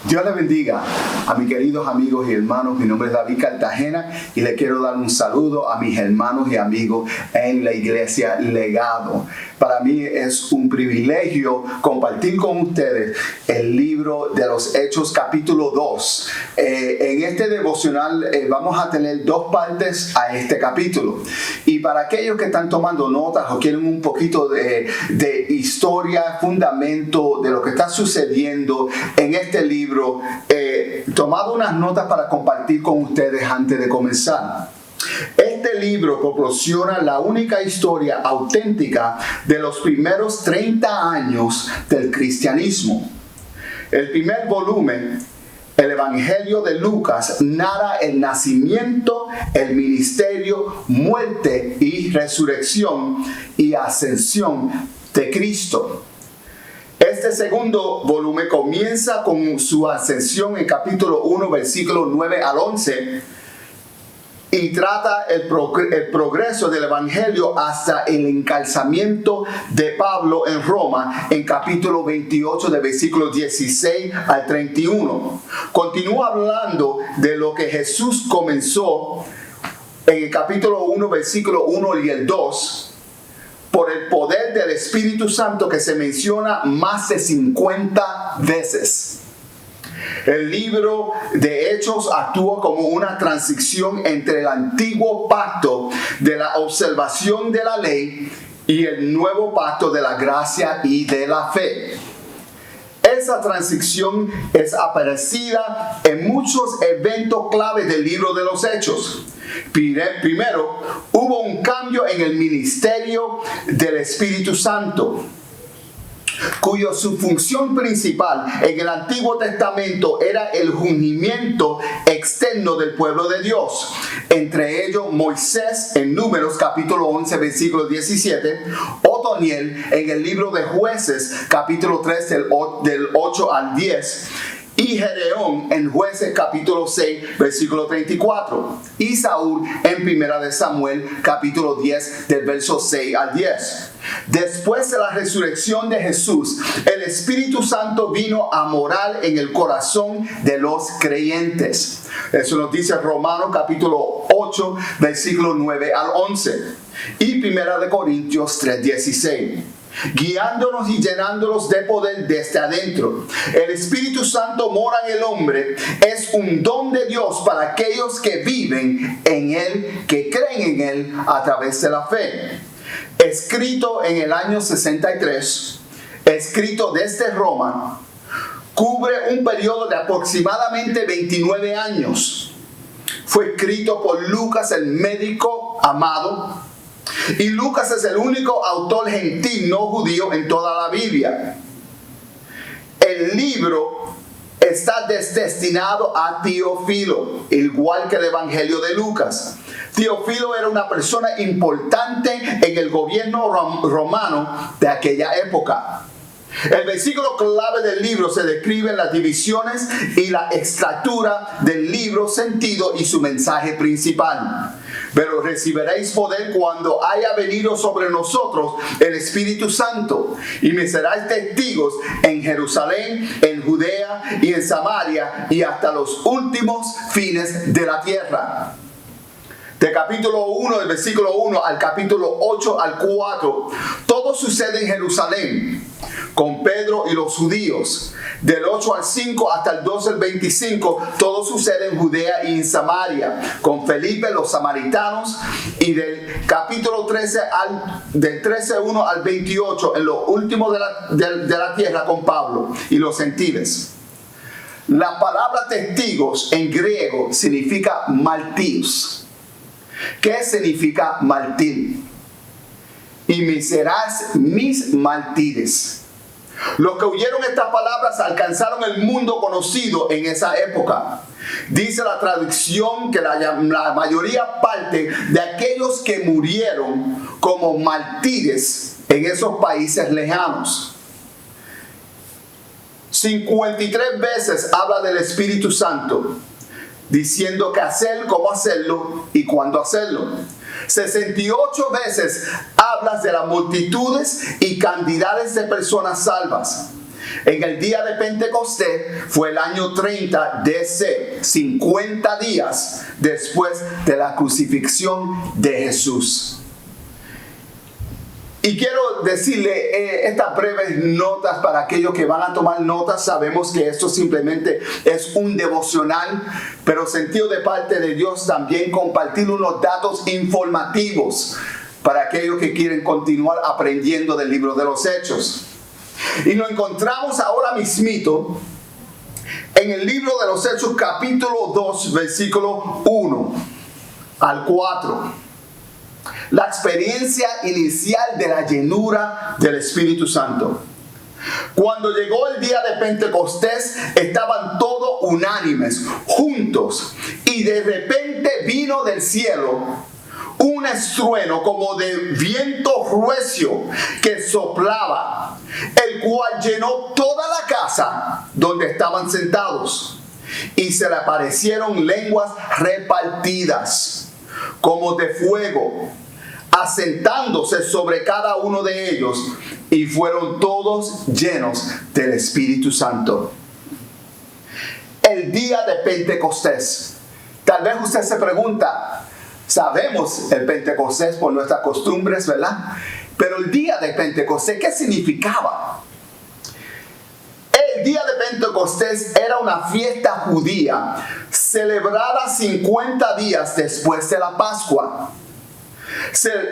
Dios les bendiga a mis queridos amigos y hermanos. Mi nombre es David Cartagena y le quiero dar un saludo a mis hermanos y amigos en la iglesia Legado. Para mí es un privilegio compartir con ustedes el libro de los Hechos capítulo 2. En este devocional vamos a tener dos partes a este capítulo. Y para aquellos que están tomando notas o quieren un poquito de historia, fundamento de lo que está sucediendo en este libro, tomado unas notas para compartir con ustedes antes de comenzar. Este libro proporciona la única historia auténtica de los primeros 30 años del cristianismo. El primer volumen, el Evangelio de Lucas, narra el nacimiento, el ministerio, muerte y resurrección y ascensión de Cristo. Este segundo volumen comienza con su ascensión en capítulo 1, versículos 9 al 11 y trata el progreso del Evangelio hasta el encarcelamiento de Pablo en Roma en capítulo 28 de versículos 16 al 31. Continúa hablando de lo que Jesús comenzó en el capítulo 1, versículo 1 y el 2. Por el poder del Espíritu Santo que se menciona más de 50 veces. El libro de Hechos actúa como una transición entre el antiguo pacto de la observación de la ley y el nuevo pacto de la gracia y de la fe. Esa transición es aparecida en muchos eventos clave del libro de los Hechos. Primero, hubo un cambio en el ministerio del Espíritu Santo, cuya su función principal en el Antiguo Testamento era el ungimiento externo del pueblo de Dios. Entre ellos Moisés en Números capítulo 11 versículo 17, Otoniel en el libro de Jueces capítulo 3 del 8 al 10, y Gedeón en Jueces capítulo 6 versículo 34, y Saúl en Primera de Samuel capítulo 10 del verso 6 al 10. Después de la resurrección de Jesús, el Espíritu Santo vino a morar en el corazón de los creyentes. Eso nos dice Romanos capítulo 8 versículo 9 al 11 y Primera de Corintios 3:16. Guiándonos y llenándonos de poder desde adentro. El Espíritu Santo mora en el hombre. Es un don de Dios para aquellos que viven en Él, que creen en Él a través de la fe. Escrito en el año 63, escrito desde Roma, cubre un periodo de aproximadamente 29 años. Fue escrito por Lucas, el médico amado. Y Lucas es el único autor gentil no judío en toda la Biblia. El libro está destinado a Teófilo, igual que el Evangelio de Lucas. Teófilo era una persona importante en el gobierno romano de aquella época. El versículo clave del libro se describen las divisiones y la estructura del libro, sentido y su mensaje principal. Pero recibiréis poder cuando haya venido sobre nosotros el Espíritu Santo, y me seráis testigos en Jerusalén, en Judea y en Samaria y hasta los últimos fines de la tierra. De capítulo 1, del versículo 1 al capítulo 8 al 4, todo sucede en Jerusalén, con Pedro y los judíos. Del 8 al 5 hasta el 12 al 25, todo sucede en Judea y en Samaria, con Felipe, los samaritanos, y del capítulo 13 del 13:1 al 28, en lo último de la tierra, con Pablo y los gentiles. La palabra testigos en griego significa martiros. ¿Qué significa mártir? Y me serás mis mártires. Los que oyeron estas palabras alcanzaron el mundo conocido en esa época. Dice la traducción que la mayoría parte de aquellos que murieron como mártires en esos países lejanos. 53 veces habla del Espíritu Santo, diciendo qué hacer, cómo hacerlo y cuándo hacerlo. 68 veces hablas de las multitudes y cantidades de personas salvas. En el día de Pentecostés fue el año 30 DC, 50 días después de la crucifixión de Jesús. Y quiero decirle estas breves notas para aquellos que van a tomar notas. Sabemos que esto simplemente es un devocional, pero sentido de parte de Dios también compartir unos datos informativos para aquellos que quieren continuar aprendiendo del libro de los Hechos. Y nos encontramos ahora mismito en el libro de los Hechos capítulo 2, versículo 1 al 4. La experiencia inicial de la llenura del Espíritu Santo. Cuando llegó el día de Pentecostés, estaban todos unánimes, juntos, y de repente vino del cielo un estruendo como de viento recio que soplaba, el cual llenó toda la casa donde estaban sentados, y se le aparecieron lenguas repartidas como de fuego, asentándose sobre cada uno de ellos, y fueron todos llenos del Espíritu Santo. El día de Pentecostés. Tal vez usted se pregunta, sabemos el Pentecostés por nuestras costumbres, ¿verdad? Pero el día de Pentecostés, ¿qué significaba? El día de Pentecostés era una fiesta judía celebrada 50 días después de la Pascua,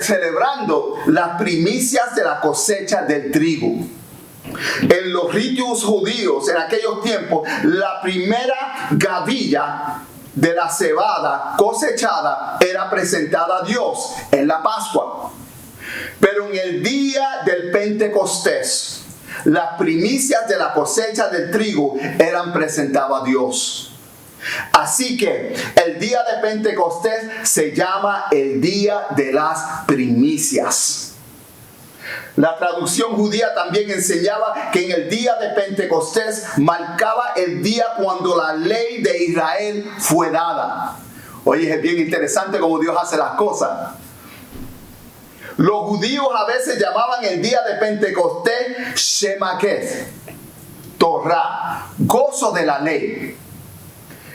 celebrando las primicias de la cosecha del trigo. En los ritos judíos en aquellos tiempos, la primera gavilla de la cebada cosechada era presentada a Dios en la Pascua. Pero en el día del Pentecostés, las primicias de la cosecha del trigo eran presentadas a Dios. Así que el día de Pentecostés se llama el día de las primicias. La traducción judía también enseñaba que en el día de Pentecostés marcaba el día cuando la ley de Israel fue dada. Oye, es bien interesante cómo Dios hace las cosas. Los judíos a veces llamaban el día de Pentecostés Shemaketh, Torah, gozo de la ley.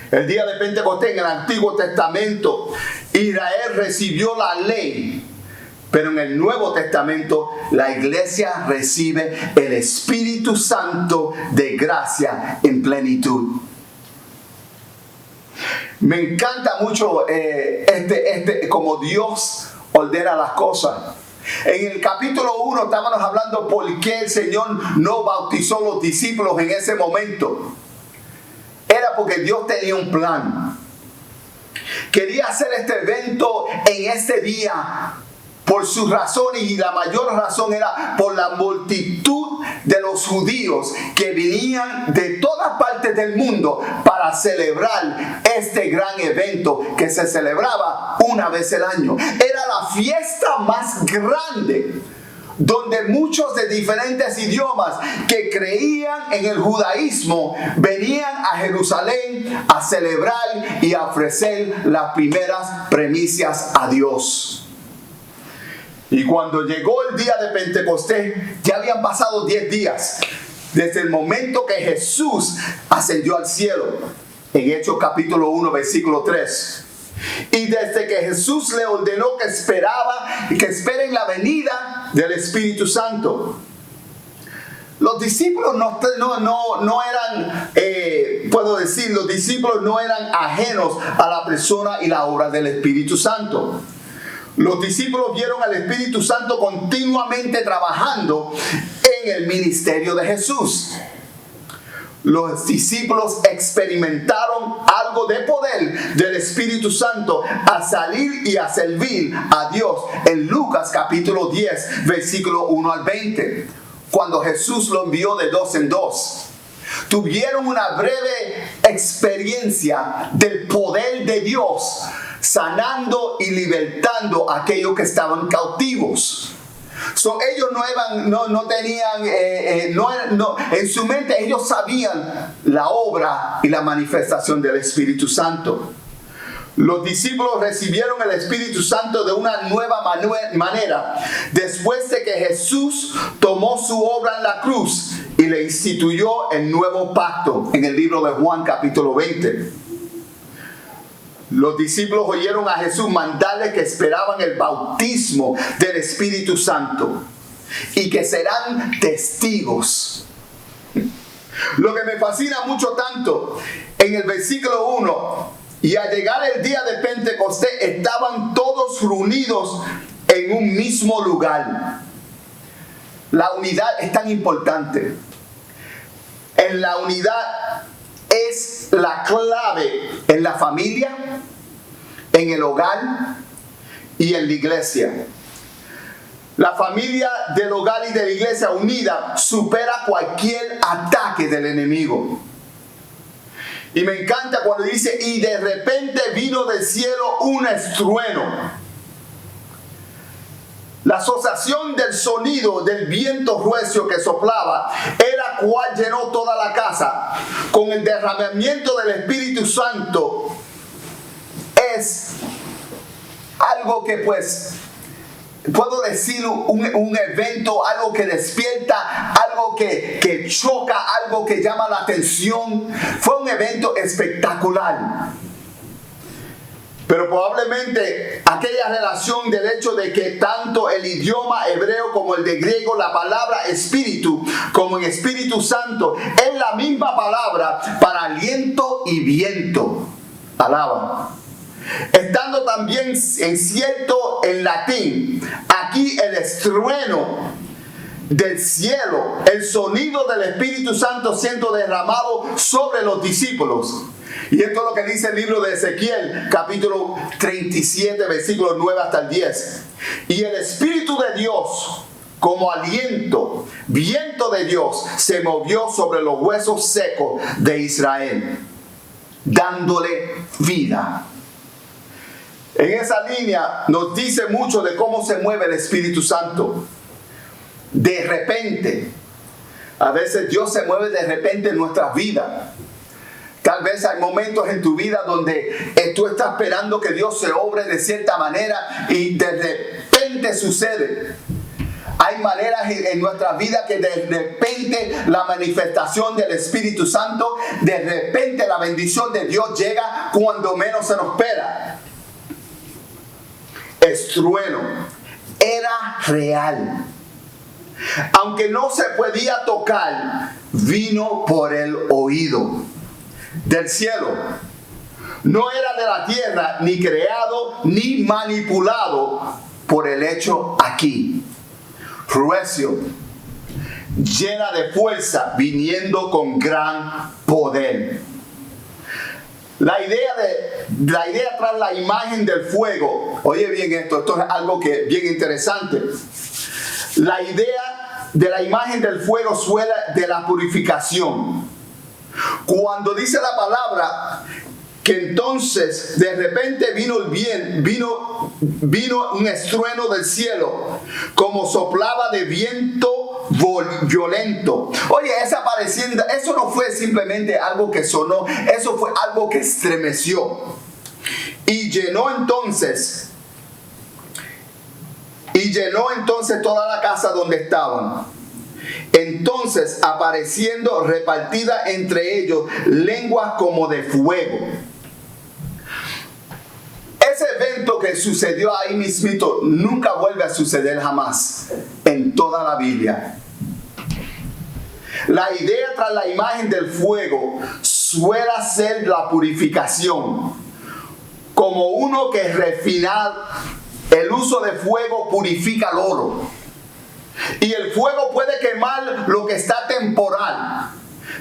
El día de Pentecostés en el Antiguo Testamento, Israel recibió la ley. Pero en el Nuevo Testamento, la iglesia recibe el Espíritu Santo de gracia en plenitud. Me encanta mucho como Dios ordena las cosas. En el capítulo 1 estábamos hablando por qué el Señor no bautizó a los discípulos en ese momento. Era porque Dios tenía un plan. Quería hacer este evento en este día por sus razones, y la mayor razón era por la multitud de los judíos que venían de todas partes del mundo para celebrar este gran evento que se celebraba una vez al año. Era la fiesta más grande, donde muchos de diferentes idiomas que creían en el judaísmo venían a Jerusalén a celebrar y a ofrecer las primeras primicias a Dios. Y cuando llegó el día de Pentecostés, ya habían pasado 10 días desde el momento que Jesús ascendió al cielo, en Hechos capítulo 1, versículo 3. Y desde que Jesús le ordenó que esperen la venida del Espíritu Santo. Los discípulos no eran, los discípulos no eran ajenos a la persona y la obra del Espíritu Santo. Los discípulos vieron al Espíritu Santo continuamente trabajando en el ministerio de Jesús. Los discípulos experimentaron algo de poder del Espíritu Santo a salir y a servir a Dios en Lucas capítulo 10, versículo 1 al 20, cuando Jesús lo envió de 2 en 2. Tuvieron una breve experiencia del poder de Dios, sanando y libertando a aquellos que estaban cautivos. Ellos en su mente ellos sabían la obra y la manifestación del Espíritu Santo. Los discípulos recibieron el Espíritu Santo de una nueva manera después de que Jesús tomó su obra en la cruz y le instituyó el nuevo pacto en el libro de Juan capítulo 20. Los discípulos oyeron a Jesús mandarle que esperaban el bautismo del Espíritu Santo y que serán testigos. Lo que me fascina mucho tanto, en el versículo 1, y al llegar el día de Pentecostés estaban todos reunidos en un mismo lugar. La unidad es tan importante. En la unidad es la clave en la familia, en el hogar y en la iglesia. La familia del hogar y de la iglesia unida supera cualquier ataque del enemigo. Y me encanta cuando dice, y de repente vino del cielo un estruendo. La asociación del sonido del viento recio que soplaba era cual llenó toda la casa. Con el derramamiento del Espíritu Santo es algo que puedo decir un evento, algo que despierta, algo que choca, algo que llama la atención. Fue un evento espectacular. Pero probablemente aquella relación del hecho de que tanto el idioma hebreo como el de griego, la palabra espíritu como en Espíritu Santo, es la misma palabra para aliento y viento. Alaba. Estando también en cierto en latín, aquí el estruendo del cielo, el sonido del Espíritu Santo siendo derramado sobre los discípulos. Y esto es lo que dice el libro de Ezequiel, capítulo 37, versículos 9 hasta el 10. Y el Espíritu de Dios, como aliento, viento de Dios, se movió sobre los huesos secos de Israel, dándole vida. En esa línea nos dice mucho de cómo se mueve el Espíritu Santo. De repente. A veces Dios se mueve de repente en nuestras vidas. Tal vez hay momentos en tu vida donde tú estás esperando que Dios se obre de cierta manera y de repente sucede. Hay maneras en nuestra vida que de repente la manifestación del Espíritu Santo, de repente la bendición de Dios llega cuando menos se nos espera. Estruendo era real. Aunque no se podía tocar, vino por el oído del cielo. No era de la tierra, ni creado, ni manipulado por el hecho aquí. Recio, llena de fuerza, viniendo con gran poder. La idea tras la imagen del fuego, oye bien esto es algo que bien interesante. La idea de la imagen del fuego suena de la purificación. Cuando dice la palabra que entonces de repente vino un estruendo del cielo, como soplaba de viento violento. Oye, eso no fue simplemente algo que sonó, eso fue algo que estremeció. Y llenó entonces toda la casa donde estaban. Entonces, apareciendo repartida entre ellos lenguas como de fuego. Ese evento que sucedió ahí mismito nunca vuelve a suceder jamás en toda la Biblia. La idea tras la imagen del fuego suele ser la purificación, como uno que refinar. El uso de fuego purifica el oro. Y el fuego puede quemar lo que está temporal,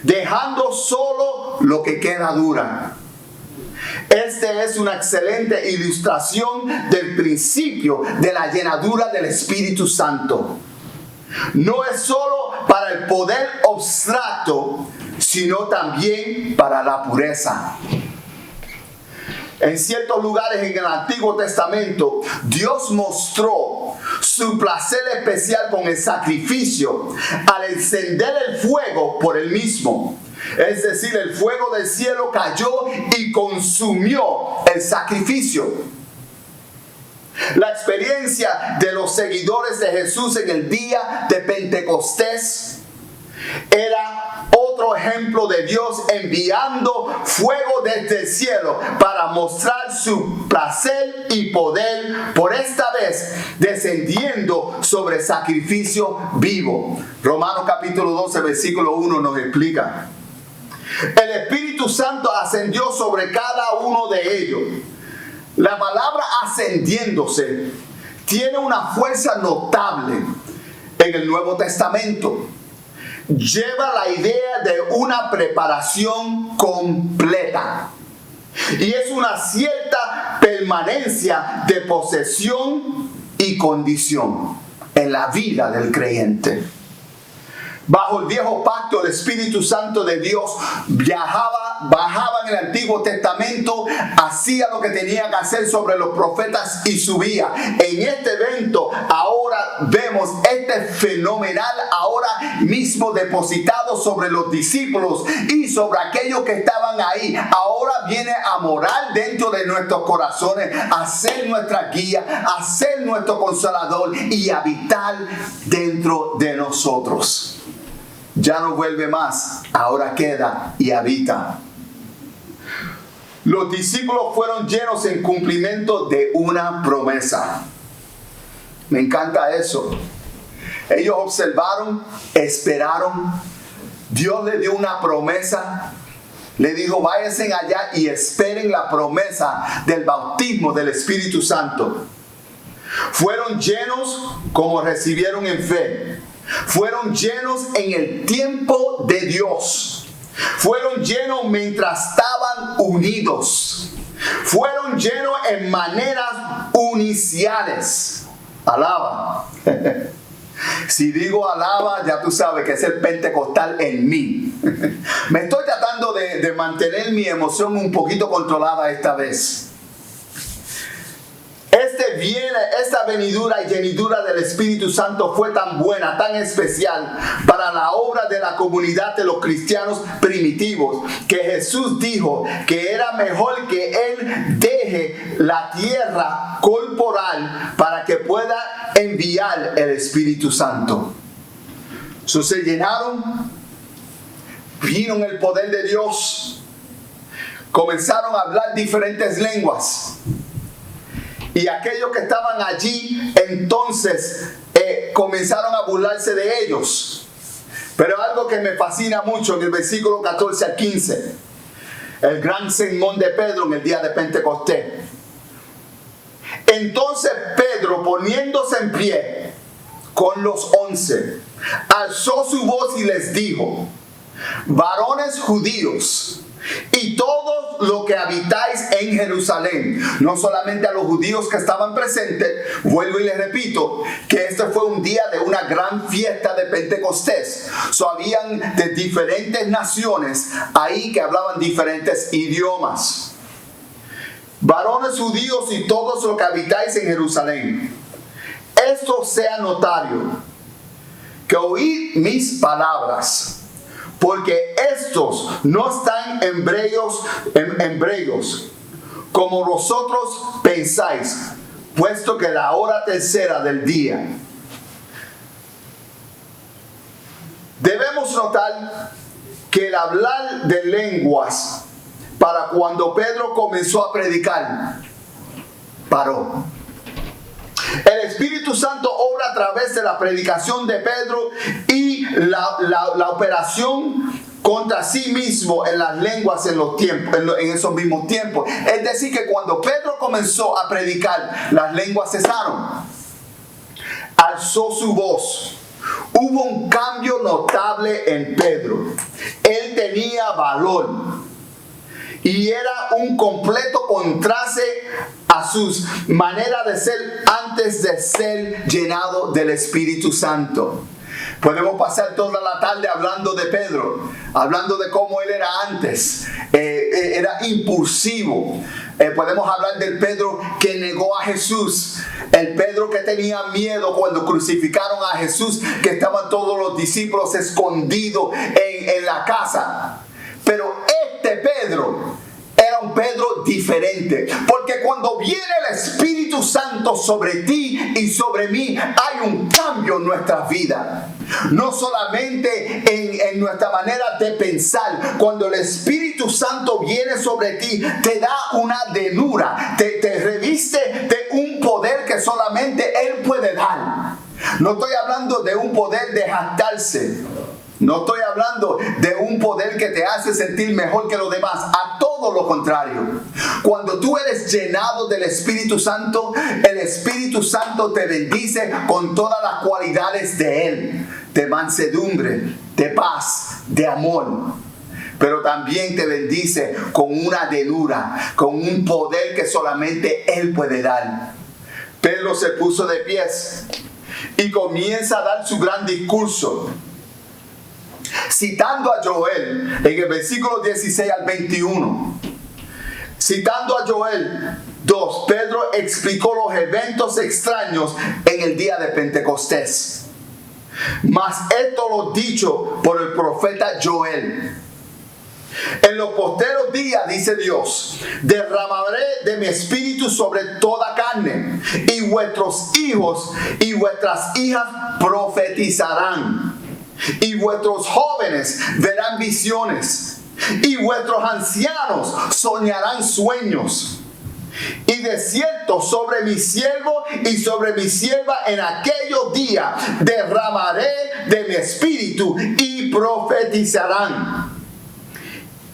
dejando solo lo que queda dura. Este es una excelente ilustración del principio de la llenadura del Espíritu Santo. No es solo para el poder abstracto, sino también para la pureza. En ciertos lugares en el Antiguo Testamento, Dios mostró su placer especial con el sacrificio al encender el fuego por él mismo. Es decir, el fuego del cielo cayó y consumió el sacrificio. La experiencia de los seguidores de Jesús en el día de Pentecostés Era otro ejemplo de Dios enviando fuego desde el cielo para mostrar su placer y poder, por esta vez descendiendo sobre sacrificio vivo. Romanos capítulo 12, versículo 1 nos explica. El Espíritu Santo ascendió sobre cada uno de ellos. La palabra ascendiéndose tiene una fuerza notable en el Nuevo Testamento. Lleva la idea de una preparación completa. Y es una cierta permanencia de posesión y condición en la vida del creyente. Bajo el viejo pacto, el Espíritu Santo de Dios bajaba en el Antiguo Testamento, hacía lo que tenía que hacer sobre los profetas y subía. En este evento ahora vemos este fenomenal ahora mismo depositado sobre los discípulos y sobre aquellos que estaban ahí. Ahora viene a morar dentro de nuestros corazones, a ser nuestra guía, a ser nuestro consolador y habitar dentro de nosotros. Ya no vuelve más, ahora queda y habita. Los discípulos fueron llenos en cumplimiento de una promesa. Me encanta eso. Ellos observaron, esperaron. Dios les dio una promesa. Le dijo, váyanse allá y esperen la promesa del bautismo del Espíritu Santo. Fueron llenos como recibieron en fe. Fueron llenos en el tiempo de Dios. Fueron llenos mientras estaban unidos. Fueron llenos en maneras uniciales. Alaba. Si digo alaba, ya tú sabes que es el pentecostal en mí. Me estoy tratando de mantener mi emoción un poquito controlada esta vez. Esta venidura y llenidura del Espíritu Santo fue tan buena, tan especial para la obra de la comunidad de los cristianos primitivos, que Jesús dijo que era mejor que Él deje la tierra corporal para que pueda enviar el Espíritu Santo. Se llenaron, vino en el poder de Dios, comenzaron a hablar diferentes lenguas. Y aquellos que estaban allí, entonces comenzaron a burlarse de ellos. Pero algo que me fascina mucho en el versículo 14 al 15, el gran sermón de Pedro en el día de Pentecostés. Entonces Pedro, poniéndose en pie con los 11, alzó su voz y les dijo: varones judíos, y todos los que habitáis en Jerusalén, no solamente a los judíos que estaban presentes, vuelvo y les repito que este fue un día de una gran fiesta de Pentecostés. Habían de diferentes naciones ahí que hablaban diferentes idiomas. Varones judíos y todos los que habitáis en Jerusalén, esto sea notario, que oíd mis palabras. Porque estos no están embriagos como vosotros pensáis, puesto que la hora tercera del día. Debemos notar que el hablar de lenguas para cuando Pedro comenzó a predicar paró. El Espíritu Santo obra a través de la predicación de Pedro y la operación contra sí mismo en las lenguas en esos mismos tiempos. Es decir, que cuando Pedro comenzó a predicar, las lenguas cesaron. Alzó su voz. Hubo un cambio notable en Pedro. Él tenía valor. Y era un completo contraste a sus maneras de ser antes de ser llenado del Espíritu Santo. Podemos pasar toda la tarde hablando de Pedro, hablando de cómo él era antes. Era impulsivo. Podemos hablar del Pedro que negó a Jesús, el Pedro que tenía miedo cuando crucificaron a Jesús, que estaban todos los discípulos escondidos en la casa. Pero este Pedro era un Pedro diferente, porque cuando viene el Espíritu Santo sobre ti y sobre mí, hay un cambio en nuestras vidas. No solamente en nuestra manera de pensar. Cuando el Espíritu Santo viene sobre ti, te da una llenura, te reviste de un poder que solamente Él puede dar. No estoy hablando de un poder de jactarse. No estoy hablando de un poder que te hace sentir mejor que los demás. A todo lo contrario. Cuando tú eres llenado del Espíritu Santo, el Espíritu Santo te bendice con todas las cualidades de Él. De mansedumbre, de paz, de amor. Pero también te bendice con una llenura, con un poder que solamente Él puede dar. Pedro se puso de pies y comienza a dar su gran discurso, citando a Joel en el versículo 16 al 21. Citando a Joel 2, Pedro explicó los eventos extraños en el día de Pentecostés. Mas esto lo dicho por el profeta Joel. En los posteros días, dice Dios, derramaré de mi espíritu sobre toda carne, y vuestros hijos y vuestras hijas profetizarán, y vuestros jóvenes verán visiones, y vuestros ancianos soñarán sueños. Y de cierto sobre mi siervo y sobre mi sierva en aquellos días derramaré de mi espíritu y profetizarán.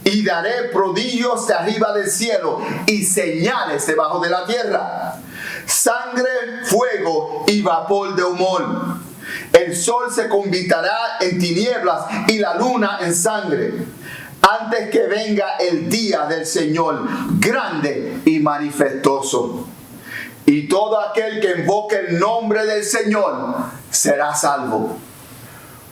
Y daré prodigios de arriba del cielo y señales debajo de la tierra: sangre, fuego y vapor de humor. El sol se convertirá en tinieblas y la luna en sangre, antes que venga el día del Señor, grande y manifestoso. Y todo aquel que invoque el nombre del Señor será salvo.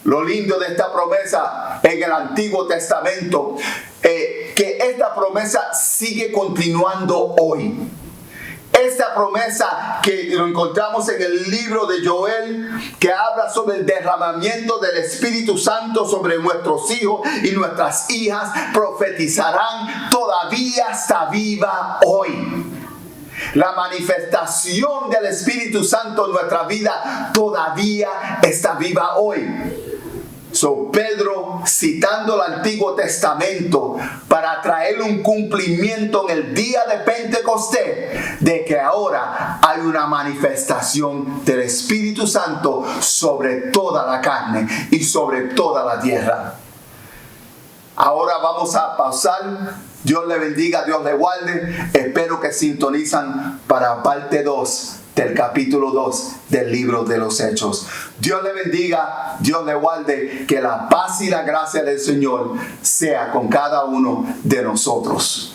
Lo lindo de esta promesa en el Antiguo Testamento, que esta promesa sigue continuando hoy. Esta promesa que lo encontramos en el libro de Joel, que habla sobre el derramamiento del Espíritu Santo sobre nuestros hijos y nuestras hijas, profetizarán, todavía está viva hoy. La manifestación del Espíritu Santo en nuestra vida todavía está viva hoy. Pedro, citando el Antiguo Testamento para traer un cumplimiento en el día de Pentecostés, de que ahora hay una manifestación del Espíritu Santo sobre toda la carne y sobre toda la tierra. Ahora vamos a pausar. Dios le bendiga, Dios le guarde. Espero que sintonizan para parte 2 del capítulo 2 del libro de los Hechos. Dios le bendiga, Dios le guarde. Que la paz y la gracia del Señor sea con cada uno de nosotros.